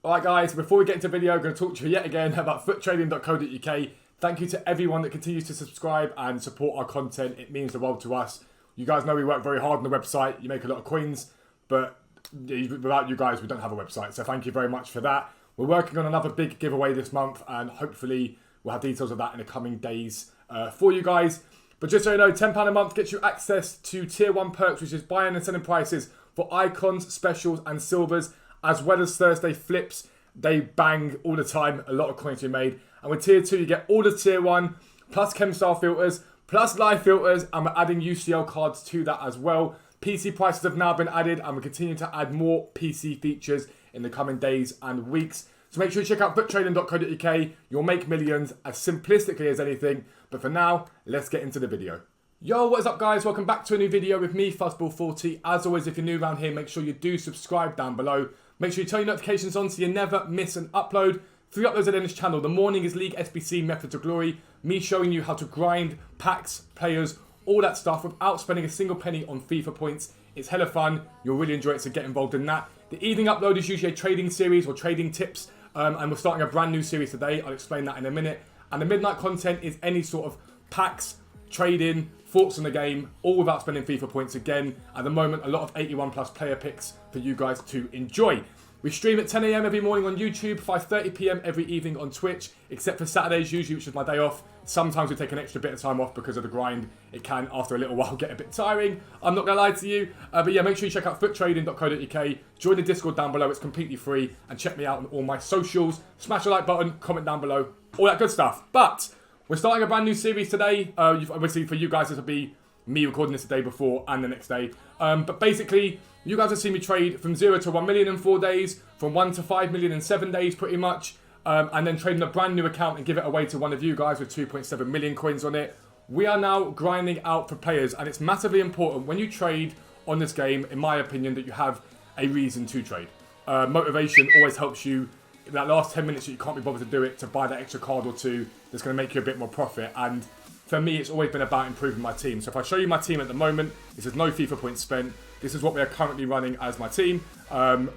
Alright guys, before we get into the video, I'm going to talk to you yet again about futtrading.co.uk. Thank you to everyone that continues to subscribe and support our content. It means the world to us. You guys know we work very hard on the website. You make a lot of coins, but without you guys, we don't have a website. So thank you very much for that. We're working on another big giveaway this month, and hopefully we'll have details of that in the coming days for you guys. But just so you know, £10 a month gets you access to Tier 1 perks, which is buying and selling prices for icons, specials and silvers, as well as Thursday flips. They bang all the time, a lot of coins to be made. And with Tier 2, you get all the Tier 1, plus CHEM style filters, plus live filters, and we're adding UCL cards to that as well. PC prices have now been added, and we continue to add more PC features in the coming days and weeks. So make sure you check out futtrading.co.uk. You'll make millions as simplistically as anything. But for now, let's get into the video. Yo, what is up guys? Welcome back to a new video with me, Fuzzball40. As always, if you're new around here, make sure you do subscribe down below. Make sure you turn your notifications on so you never miss an upload. 3 uploads in this channel. The morning is League SBC Method to Glory. Me showing you how to grind packs, players, all that stuff without spending a single penny on FIFA points. It's hella fun. You'll really enjoy it, so get involved in that. The evening upload is usually a trading series or trading tips. And we're starting a brand new series today. I'll explain that in a minute. And the midnight content is any sort of packs, trading, thoughts on the game, all without spending FIFA points again. At the moment, a lot of 81 plus player picks for you guys to enjoy. We stream at 10 AM every morning on YouTube, 5:30 PM every evening on Twitch, except for Saturdays usually, which is my day off. Sometimes we take an extra bit of time off because of the grind. It can, after a little while, get a bit tiring. I'm not going to lie to you. But yeah, make sure you check out futtrading.co.uk. Join the Discord down below. It's completely free. And check me out on all my socials. Smash the like button, comment down below, all that good stuff. But we're starting a brand new series today. Obviously, for you guys, this will be me recording this the day before and the next day. But basically, you guys have seen me trade from 0 to 1 million in 4 days, from 1 to 5 million in 7 days, pretty much. And then trading a brand new account and give it away to one of you guys with 2.7 million coins on it. We are now grinding out for players, and it's massively important when you trade on this game, in my opinion, that you have a reason to trade. Motivation always helps you in that last 10 minutes that you can't be bothered to do it, to buy that extra card or two that's going to make you a bit more profit. And for me, it's always been about improving my team. So if I show you my team at the moment, this is no FIFA points spent. This is what we are currently running as my team.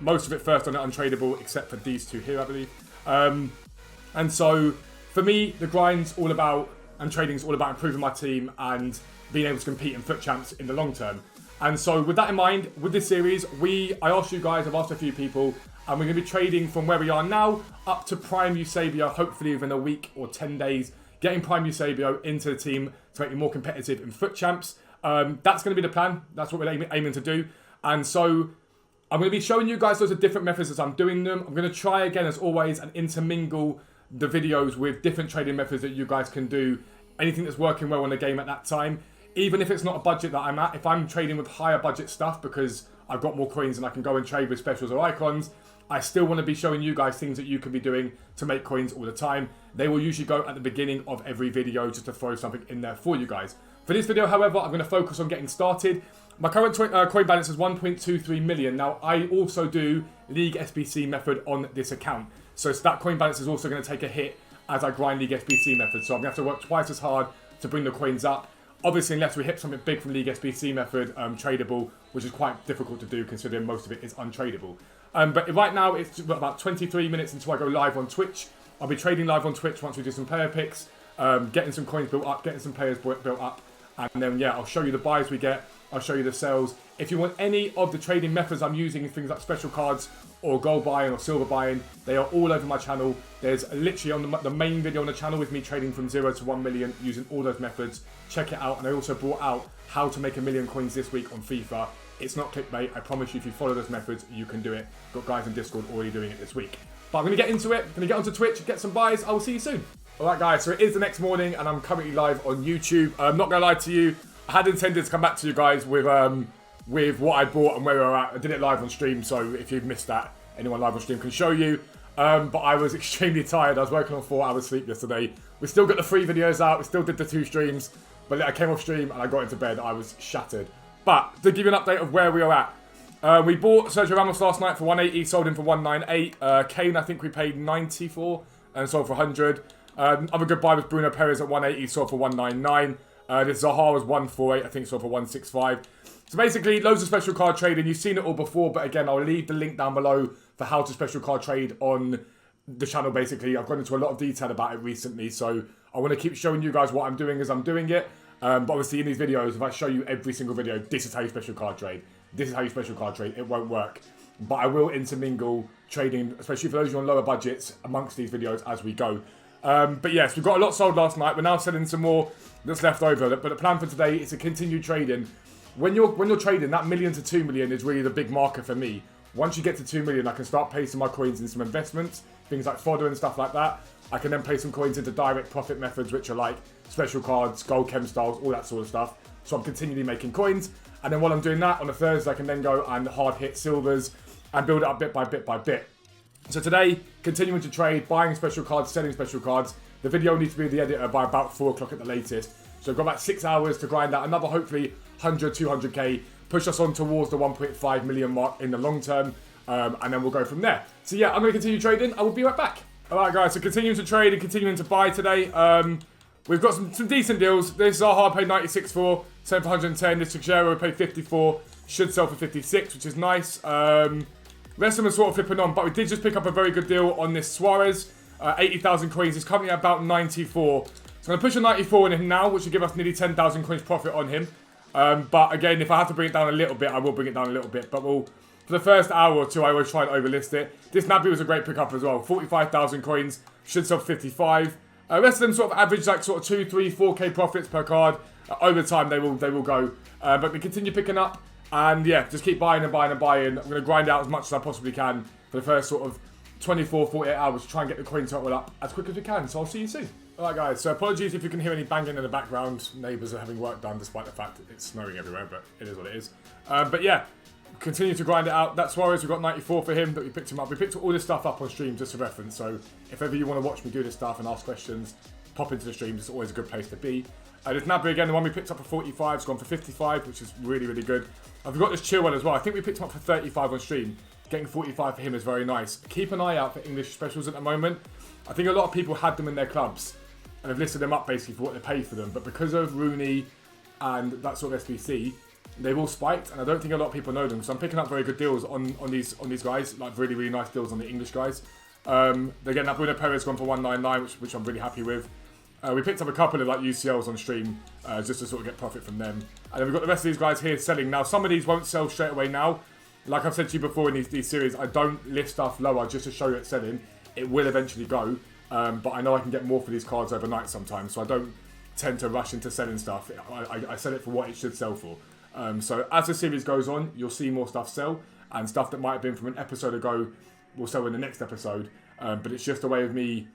Most of it first on it untradeable, except for these two here, I believe. And so for me, the grind's all about, and trading's all about improving my team and being able to compete in FUT champs in the long term. And so with that in mind, with this series, I asked you guys, I've asked a few people, and we're going to be trading from where we are now up to Prime Eusebio, hopefully within a week or 10 days, getting Prime Eusebio into the team to make me more competitive in FUT champs. That's going to be the plan. That's what we're aiming to do. And so I'm going to be showing you guys loads of different methods as I'm doing them. I'm going to try again, as always, and intermingle the videos with different trading methods that you guys can do. Anything that's working well in the game at that time. Even if it's not a budget that I'm at, if I'm trading with higher budget stuff because I've got more coins and I can go and trade with specials or icons, I still want to be showing you guys things that you can be doing to make coins all the time. They will usually go at the beginning of every video just to throw something in there for you guys. For this video, however, I'm going to focus on getting started. My current coin balance is 1.23 million. Now, I also do League SBC method on this account. So that coin balance is also going to take a hit as I grind League SBC method. So I'm going to have to work twice as hard to bring the coins up. Obviously, unless we hit something big from League SBC method, tradable, which is quite difficult to do considering most of it is untradable. But right now, it's about 23 minutes until I go live on Twitch. I'll be trading live on Twitch once we do some player picks, getting some coins built up, getting some players built up. And then, yeah, I'll show you the buys we get. I'll show you the sells. If you want any of the trading methods I'm using, things like special cards or gold buying or silver buying, they are all over my channel. There's literally on the main video on the channel with me trading from 0 to 1 million using all those methods. Check it out. And I also brought out how to make 1 million coins this week on FIFA. It's not clickbait. I promise you, if you follow those methods, you can do it. Got guys in Discord already doing it this week. But I'm going to get into it. I'm going to get onto Twitch, get some buys. I will see you soon. Alright guys, so it is the next morning and I'm currently live on YouTube. I'm not going to lie to you. I had intended to come back to you guys with what I bought and where we were at. I did it live on stream, so if you've missed that, anyone live on stream can show you. But I was extremely tired. I was working on 4 hours sleep yesterday. We still got the 3 videos out. We still did the 2 streams. But I came off stream and I got into bed. I was shattered. But to give you an update of where we are at. We bought Sergio Ramos last night for 180, sold him for 198. Kane, I think we paid 90 for and sold for 100. Other good buy was Bruno Perez at 180, sold for 199. This Zaha was 148, I think sold for 165. So basically, loads of special card trading. You've seen it all before, but again, I'll leave the link down below for how to special card trade on the channel. Basically, I've gone into a lot of detail about it recently, so I want to keep showing you guys what I'm doing as I'm doing it. But obviously in these videos, if I show you every single video, this is how you special card trade, this is how you special card trade, it won't work. But I will intermingle trading, especially for those who are on lower budgets, amongst these videos as we go. But yes, we got a lot sold last night. We're now selling some more that's left over. But the plan for today is to continue trading. When you're trading, that million to 2 million is really the big marker for me. Once you get to 2 million, I can start placing my coins in some investments, things like fodder and stuff like that. I can then place some coins into direct profit methods, which are like special cards, gold chem styles, all that sort of stuff. So I'm continually making coins. And then while I'm doing that, on the Thursday, I can then go and hard hit silvers and build it up bit by bit by bit. So today, continuing to trade, buying special cards, selling special cards. The video needs to be in the editor by about 4 o'clock at the latest. So I've got about 6 hours to grind out another, hopefully, 100, 200k. Push us on towards the 1.5 million mark in the long term. And then we'll go from there. So yeah, I'm going to continue trading. I will be right back. Alright guys, so continuing to trade and continuing to buy today. We've got some decent deals. This is our hard paid 96 for, sent for 110. This Teixeira we paid 54. Should sell for 56, which is nice. Rest of them are sort of flipping on, but we did just pick up a very good deal on this Suarez. 80,000 coins. He's currently at about 94. So I'm going to push a 94 on him now, which will give us nearly 10,000 coins profit on him. But again, if I have to bring it down a little bit, I will bring it down a little bit. But for the first hour or two, I always try and overlist it. This Nabi was a great pickup as well. 45,000 coins. Should sell 55. Rest of them sort of average like sort of 2, 3, 4k profits per card. Over time, they will go. But we continue picking up. And yeah, just keep buying and buying and buying. I'm going to grind out as much as I possibly can for the first sort of 24, 48 hours to try and get the coin total up as quick as we can. So I'll see you soon. Alright guys, so apologies if you can hear any banging in the background. Neighbours are having work done despite the fact that it's snowing everywhere, but it is what it is. But yeah, continue to grind it out. That's Suarez, we've got 94 for him, that we picked him up. We picked all this stuff up on stream just for reference, so if ever you want to watch me do this stuff and ask questions, pop into the streams, it's always a good place to be. This Nabi again, the one we picked up for 45, has gone for 55, which is really, really good. And we've got this Chilwell as well. I think we picked him up for 35 on stream. Getting 45 for him is very nice. Keep an eye out for English specials at the moment. I think a lot of people had them in their clubs and have listed them up basically for what they paid for them. But because of Rooney and that sort of SBC, they've all spiked, and I don't think a lot of people know them. So I'm picking up very good deals on these guys, like really, really nice deals on the English guys. Again, that Bruno Perez gone for 199, which I'm really happy with. We picked up a couple of like UCLs on stream just to sort of get profit from them. And then we've got the rest of these guys here selling. Now, some of these won't sell straight away now. Like I've said to you before in these series, I don't list stuff lower just to show you it's selling. It will eventually go. But I know I can get more for these cards overnight sometimes. So I don't tend to rush into selling stuff. I sell it for what it should sell for. So as the series goes on, you'll see more stuff sell. And stuff that might have been from an episode ago will sell in the next episode. But it's just a way of me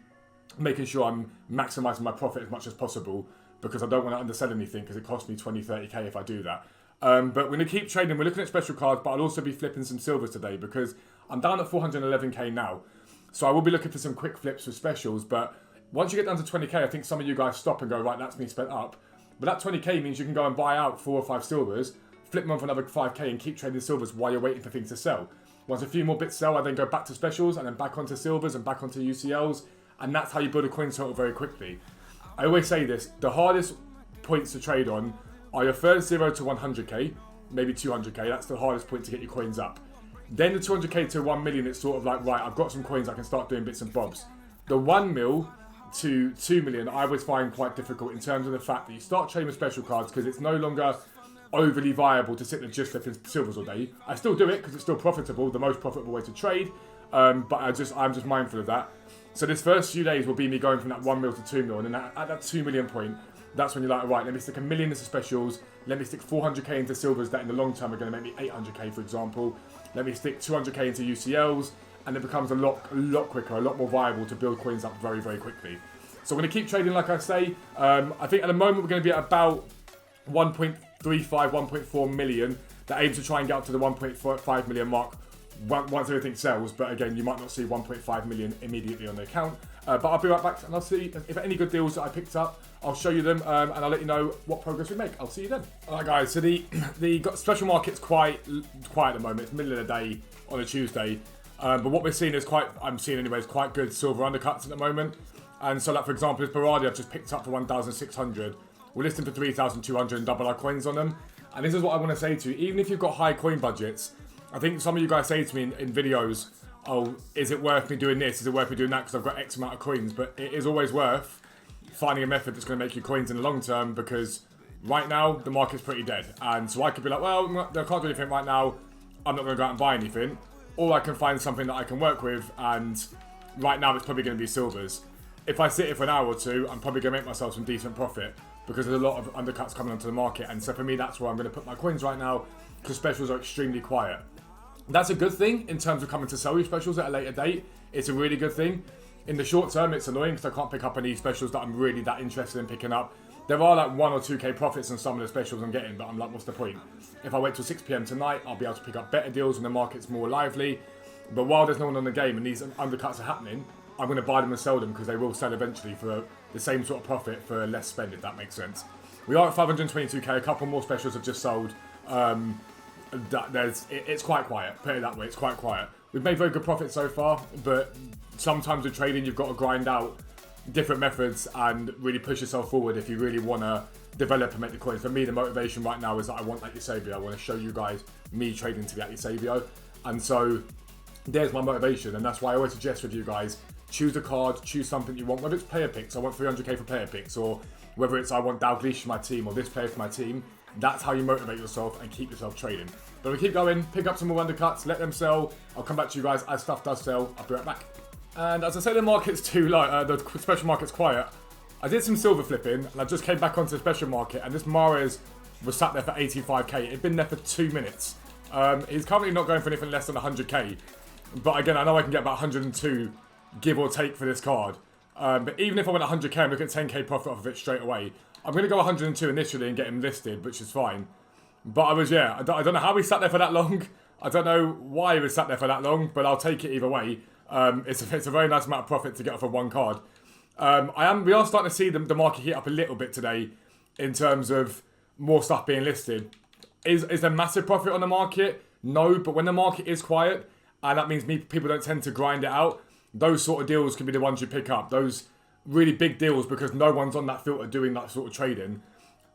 making sure I'm maximising my profit as much as possible, because I don't want to undersell anything, because it costs me 20, 30k if I do that. But we're going to keep trading. We're looking at special cards, but I'll also be flipping some silvers today because I'm down at 411k now. So I will be looking for some quick flips for specials. But once you get down to 20k, I think some of you guys stop and go, right, that's me spent up. But that 20k means you can go and buy out 4 or 5 silvers, flip them on for another 5k and keep trading silvers while you're waiting for things to sell. Once a few more bits sell, I then go back to specials and then back onto silvers and back onto UCLs. And that's how you build a coin total very quickly. I always say this, the hardest points to trade on are your first 0 to 100k, maybe 200k, that's the hardest point to get your coins up. Then the 200k to 1 million, it's sort of like, right, I've got some coins, I can start doing bits and bobs. The 1 mil to 2 million, I always find quite difficult in terms of the fact that you start trading with special cards because it's no longer overly viable to sit there just flipping silvers all day. I still do it because it's still profitable, the most profitable way to trade, but I'm just mindful of that. So this first few days will be me going from that 1 mil to 2 mil, and then at that 2 million point, that's when you're like, right, let me stick 1 million into specials, let me stick 400k into silvers that in the long term are going to make me 800k, for example. Let me stick 200k into UCLs, and it becomes a lot quicker, a lot more viable to build coins up very, very quickly. So I'm going to keep trading, like I say. I think at the moment we're going to be at about 1.35, 1.4 million. That aims to try and get up to the 1.5 million mark once everything sells, but again, you might not see 1.5 million immediately on the account. But I'll be right back and I'll see if any good deals that I picked up. I'll show you them and I'll let you know what progress we make. I'll see you then. Alright guys, so the special market's quite quiet at the moment. It's middle of the day on a Tuesday. But what we're seeing is I'm seeing anyways, quite good silver undercuts at the moment. And so like for example, this Berardi I've just picked up for 1,600. We're listing for 3,200 and double our coins on them. And this is what I want to say to you. Even if you've got high coin budgets, I think some of you guys say to me in videos, oh, is it worth me doing this? Is it worth me doing that because I've got X amount of coins? But it is always worth finding a method that's going to make you coins in the long term, because right now the market's pretty dead. And so I could be like, well, I can't do anything right now. I'm not going to go out and buy anything. Or I can find something that I can work with, and right now it's probably going to be silvers. If I sit here for an hour or two, I'm probably going to make myself some decent profit, because there's a lot of undercuts coming onto the market. And so for me, that's where I'm going to put my coins right now, because specials are extremely quiet. That's a good thing in terms of coming to sell you specials at a later date. It's a really good thing. In the short term, it's annoying because I can't pick up any specials that I'm really that interested in picking up. There are like 1 or 2k profits on some of the specials I'm getting, but I'm like, what's the point? If I wait till 6 PM tonight, I'll be able to pick up better deals when the market's more lively. But while there's no one on the game and these undercuts are happening, I'm going to buy them and sell them, because they will sell eventually for the same sort of profit for less spend, if that makes sense. We are at 522k, a couple more specials have just sold. It's quite quiet, put it that way, it's quite quiet. We've made very good profits so far, but sometimes with trading you've got to grind out different methods and really push yourself forward if you really want to develop and make the coins. For me, the motivation right now is that I want that Eusebio. I want to show you guys me trading to get Eusebio, and so there's my motivation, and that's why I always suggest with you guys, choose a card, choose something you want, whether it's player picks, I want 300k for player picks, or whether it's I want Dalglish for my team, or this player for my team. That's how you motivate yourself and keep yourself trading. But we keep going, pick up some more undercuts, let them sell. I'll come back to you guys as stuff does sell. I'll be right back. And as I say, the market's too low, the special market's quiet. I did some silver flipping, and I just came back onto the special market, and this Mahrez was sat there for 85k. It'd been there for 2 minutes. He's currently not going for anything less than 100k. But again, I know I can get about 102, give or take, for this card. But even if I went 100k, I'm looking at 10k profit off of it straight away. I'm going to go 102 initially and get him listed, which is fine. But I don't know how he sat there for that long. I don't know why he was sat there for that long, but I'll take it either way. It's a very nice amount of profit to get off of one card. We are starting to see the market heat up a little bit today in terms of more stuff being listed. Is there massive profit on the market? No, but when the market is quiet, and that means people don't tend to grind it out, those sort of deals can be the ones you pick up. Those really big deals, because no one's on that filter doing that sort of trading.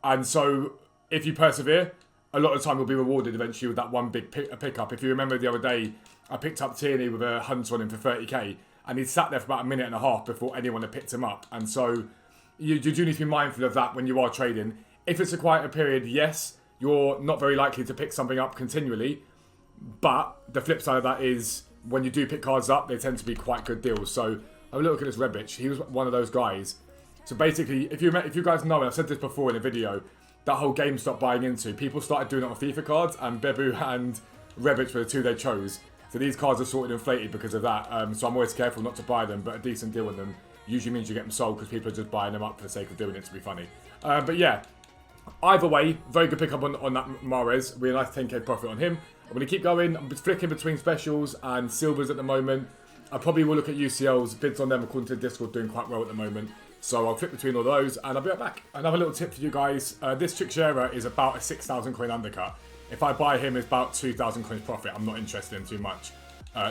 And so if you persevere, a lot of the time you'll be rewarded eventually with that one big pickup. If you remember the other day, I picked up Tierney with a hunt on him for 30k, and he sat there for about a minute and a half before anyone had picked him up. And so you do need to be mindful of that when you are trading. If it's a quieter period, yes, you're not very likely to pick something up continually. But the flip side of that is, when you do pick cards up, they tend to be quite good deals. So have a look at this Rebic. He was one of those guys. So basically, if you guys know, and I've said this before in a video, that whole GameStop buying into, people started doing it on FIFA cards, and Bebu and Rebic were the two they chose. So these cards are sort of inflated because of that. So I'm always careful not to buy them, but a decent deal on them usually means you get them sold, because people are just buying them up for the sake of doing it to be funny. But yeah, either way, very good pickup on that Mahrez. Really nice 10k profit on him. I'm going to keep going. I'm flicking between specials and silvers at the moment. I probably will look at UCLs. Bids on them, according to the Discord, doing quite well at the moment. So I'll flip between all those, and I'll be right back. Another little tip for you guys. This Teixeira is about a 6,000 coin undercut. If I buy him, it's about 2,000 coins profit. I'm not interested in too much.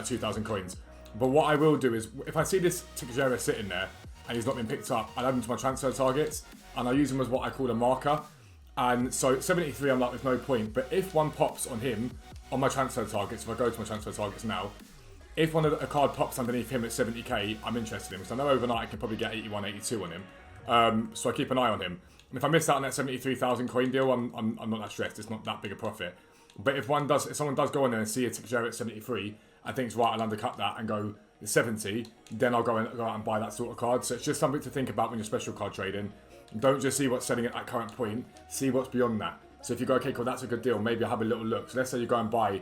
2,000 coins. But what I will do is, if I see this Teixeira sitting there and he's not been picked up, I'll add him to my transfer targets, and I'll use him as what I call a marker. And so 73, I'm like, there's no point. But if one pops on him on my transfer targets, if I go to my transfer targets now, if a card pops underneath him at 70k, I'm interested in him. Because I know overnight I can probably get 81, 82 on him. So I keep an eye on him. And if I miss out on that 73,000 coin deal, I'm not that stressed. It's not that big a profit. But if someone does go on there and see a Teixeira at 73, and thinks, right, I'll undercut that and go 70, then I'll go out and buy that sort of card. So it's just something to think about when you're special card trading. Don't just see what's selling at that current point. See what's beyond that. So if you go, okay, cool, that's a good deal, maybe I'll have a little look. So let's say you go and buy,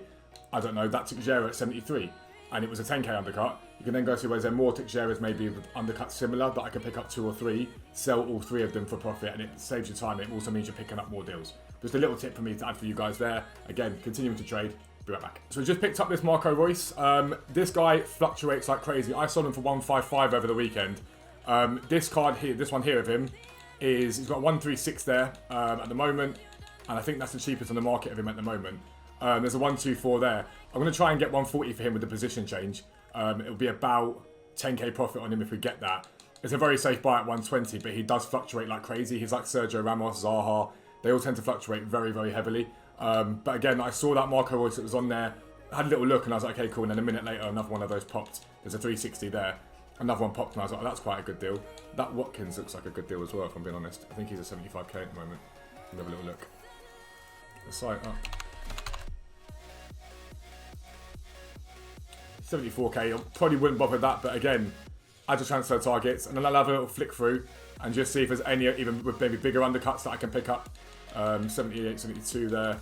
I don't know, that Teixeira at 73, and it was a 10k undercut. You can then go see where there more Teixeiras maybe with undercuts similar that I can pick up 2 or 3, sell all 3 of them for profit, and it saves you time. It also means you're picking up more deals. Just a little tip for me to add for you guys there. Again, continuing to trade. Be right back. So we just picked up this Marco Reus. This guy fluctuates like crazy. I sold him for 155 over the weekend. This card here, this one here of him, he's got 136 there at the moment, and I think that's the cheapest on the market of him at the moment. There's a 124 there. I'm going to try and get 140 for him with the position change. It'll be about 10k profit on him if we get that. It's a very safe buy at 120, but he does fluctuate like crazy. He's like Sergio Ramos, Zaha. They all tend to fluctuate very, very heavily. But again, I saw that Marco Reus that was on there. had a little look and I was like, okay, cool. And then a minute later, another one of those popped. There's a 360 there. Another one popped and I was like, oh, that's quite a good deal. That Watkins looks like a good deal as well, if I'm being honest. I think he's a 75k at the moment. Let me have a little look. The site up. 74k, I probably wouldn't bother with that, but again, I just transfer targets and then I'll have a little flick through and just see if there's any, even with maybe bigger undercuts that I can pick up. 78, 72 there.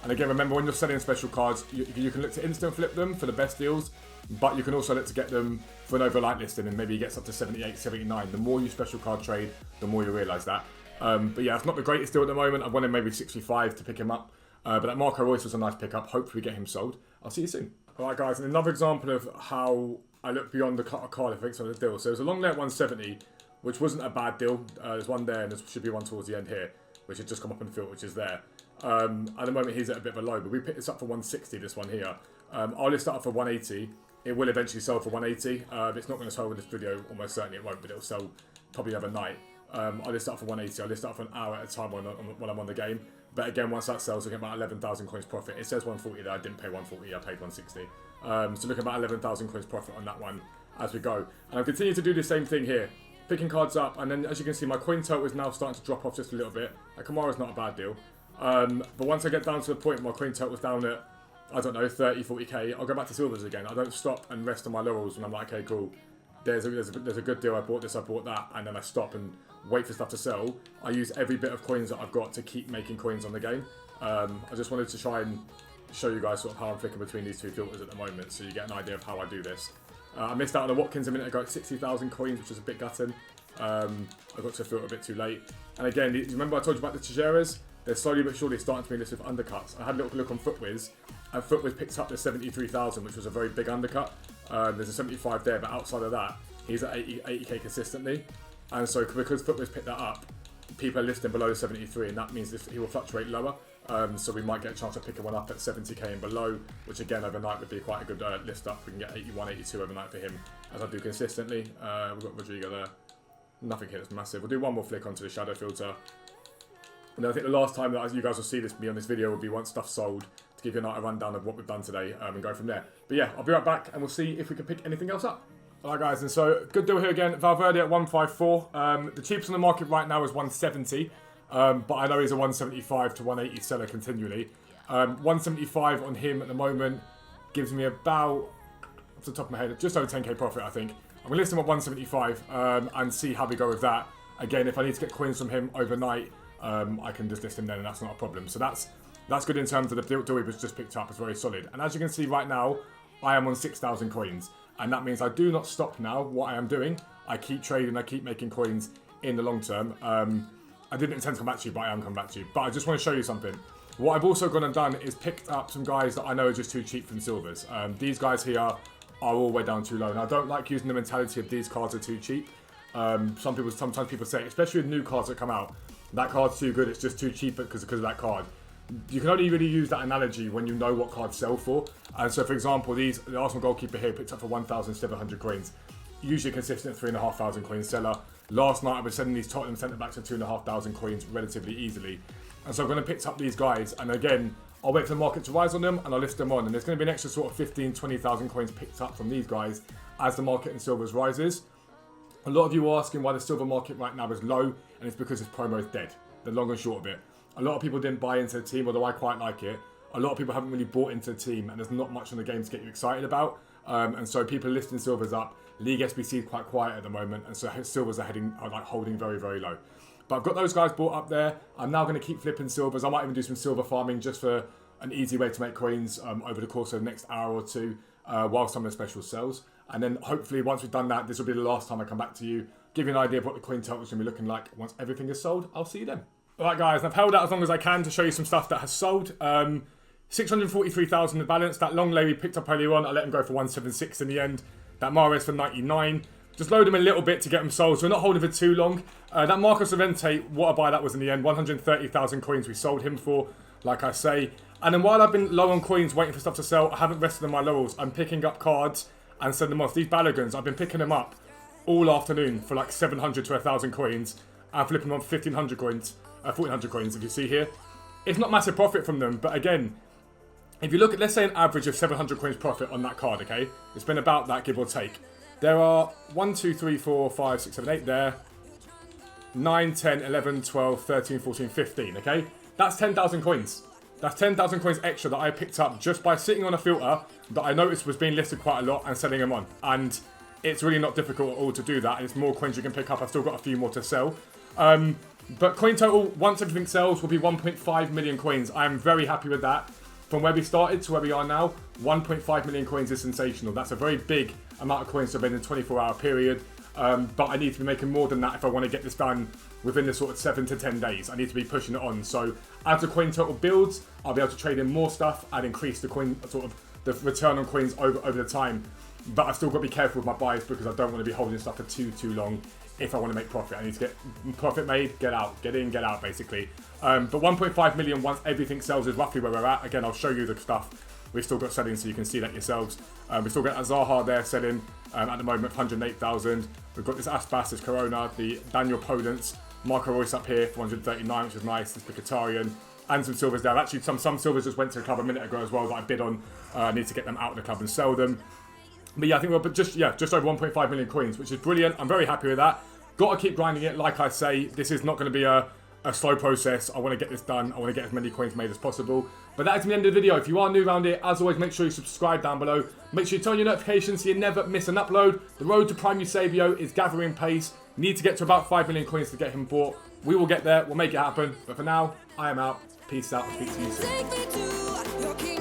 And again, remember when you're selling special cards, you can look to instant flip them for the best deals, but you can also look to get them for an overnight listing and maybe it gets up to 78, 79. The more you special card trade, the more you realise that. But yeah, it's not the greatest deal at the moment. I wanted maybe 65 to pick him up. But that Marco Reus was a nice pickup. Hopefully get him sold. I'll see you soon. Alright guys, and another example of how I look beyond the card effects on the deal. So there's a long leg at 170, which wasn't a bad deal. There's one there and there should be one towards the end here, which has just come up in the field, which is there. At the moment he's at a bit of a low, but we picked this up for 160, this one here. I'll list that up for 180. It will eventually sell for 180. It's not going to sell in this video, almost certainly it won't, but it'll sell probably overnight. I'll list it up for 180. I'll list it up for an hour at a time when I'm on the game. But again, once that sells, I get about 11,000 coins profit. It says 140 there. I didn't pay 140. I paid 160. So look at about 11,000 coins profit on that one as we go. And I'll continue to do the same thing here. Picking cards up, and then as you can see, my coin total is now starting to drop off just a little bit. Kamara's not a bad deal. But once I get down to the point where my coin total was down at, I don't know, 30, 40k, I'll go back to silvers again. I don't stop and rest on my laurels when I'm like, okay, cool. There's a good deal. I bought this, I bought that, and then I stop and wait for stuff to sell. I use every bit of coins that I've got to keep making coins on the game. I just wanted to try and show you guys sort of how I'm flicking between these two filters at the moment, so you get an idea of how I do this. I missed out on the Watkins a minute ago at 60,000 coins, which was a bit gutting. I got to the filter a bit too late. And again, remember I told you about the Tijeras? They're slowly but surely starting to be listed with undercuts. I had a little look on FUTWIZ, and FUTWIZ picked up the 73,000, which was a very big undercut. There's a 75 there, but outside of that, he's at 80k consistently. And so because FUTWIZ picked that up, people are listing below 73, and that means he will fluctuate lower. So we might get a chance of picking one up at 70k and below, which again overnight would be quite a good list up. We can get 81, 82 overnight for him, as I do consistently. We've got Rodrigo there. Nothing here that's massive. We'll do one more flick onto the shadow filter. And I think the last time that you guys will see me on this video will be once stuff's sold, to give you a rundown of what we've done today and go from there. But yeah, I'll be right back and we'll see if we can pick anything else up. Alright guys, and so good deal here again. Valverde at 154. The cheapest on the market right now is 170. But I know he's a 175 to 180 seller continually. 175 on him at the moment gives me about, off the top of my head, just over 10k profit I think. I'm going to list him at 175 and see how we go with that. Again, if I need to get coins from him overnight, I can just list him then and that's not a problem. So that's good in terms of the deal we just picked up. It's very solid. And as you can see right now, I am on 6,000 coins. And that means I do not stop now. What I am doing, I keep trading, I keep making coins in the long term. I didn't intend to come back to you, but I am coming back to you. But I just want to show you something. What I've also gone and done is picked up some guys that I know are just too cheap from silvers. These guys here are all the way down too low. And I don't like using the mentality of these cards are too cheap. Sometimes people say, especially with new cards that come out, that card's too good, it's just too cheap because of that card. You can only really use that analogy when you know what cards sell for. And so, for example, the Arsenal goalkeeper here picked up for 1,700 coins. Usually consistent 3,500 coins seller. Last night I was sending these Tottenham centre-backs to 2,500 coins relatively easily. And so I've gone and picked up these guys. And again, I'll wait for the market to rise on them and I'll list them on. And there's going to be an extra sort of 15, 20,000 coins picked up from these guys as the market in silvers rises. A lot of you are asking why the silver market right now is low, and it's because this promo is dead. The long and short of it. A lot of people didn't buy into the team, although I quite like it. A lot of people haven't really bought into the team, and there's not much in the game to get you excited about. And so people are listing silvers up. League SBC is quite quiet at the moment, and so silvers are holding very, very low. But I've got those guys bought up there. I'm now going to keep flipping silvers. I might even do some silver farming just for an easy way to make coins over the course of the next hour or two while some of the specials sells. And then hopefully once we've done that, this will be the last time I come back to you, give you an idea of what the coin total is going to be looking like. Once everything is sold, I'll see you then. Alright guys, I've held out as long as I can to show you some stuff that has sold. 643,000 in the balance. That long lady picked up earlier on, I let him go for 176 in the end. That Mahrez for 99. Just load them a little bit to get them sold, so we're not holding for too long. That Marcos Llorente, what a buy that was in the end. 130,000 coins we sold him for, like I say. And then while I've been low on coins waiting for stuff to sell, I haven't rested on my laurels. I'm picking up cards and send them off. These Balagans, I've been picking them up all afternoon for like 700 to 1,000 coins and flipping them on 1,500 coins, 1,400 coins, if you see here. It's not massive profit from them, but again, if you look at, let's say, an average of 700 coins profit on that card, okay? It's been about that, give or take. There are 1, 2, 3, 4, 5, 6, 7, 8 there. 9, 10, 11, 12, 13, 14, 15, okay? That's 10,000 coins. That's 10,000 coins extra that I picked up just by sitting on a filter that I noticed was being listed quite a lot and selling them on. And it's really not difficult at all to do that. And it's more coins you can pick up. I've still got a few more to sell. But coin total, once everything sells, will be 1.5 million coins. I am very happy with that. From where we started to where we are now, 1.5 million coins is sensational. That's a very big amount of coins to spend in a 24-hour period. But I need to be making more than that if I want to get this done within the sort of 7 to 10 days. I need to be pushing it on. So as the coin total builds, I'll be able to trade in more stuff and increase the coin, sort of the return on coins over the time. But I've still got to be careful with my buys because I don't want to be holding stuff for too long if I want to make profit. I need to get profit made, get out, get in, get out, basically. But 1.5 million once everything sells is roughly where we're at. Again, I'll show you the stuff we've still got selling so you can see that yourselves. We've still got Zaha there selling at the moment, 108,000. We've got this Aspas, this Corona, the Daniel Podence, Marco Reus up here, 439, which is nice, this Mkhitaryan, and some silvers there. Actually, some silvers just went to the club a minute ago as well that I bid on. I need to get them out of the club and sell them. But yeah, I think we're just over 1.5 million coins, which is brilliant. I'm very happy with that. Got to keep grinding it. Like I say, this is not going to be a slow process. I want to get this done. I want to get as many coins made as possible. But that is the end of the video. If you are new around here, as always, make sure you subscribe down below. Make sure you turn on your notifications so you never miss an upload. The road to Prime Eusebio is gathering pace. Need to get to about 5 million coins to get him bought. We will get there. We'll make it happen. But for now, I am out. Peace out. I'll speak to you soon.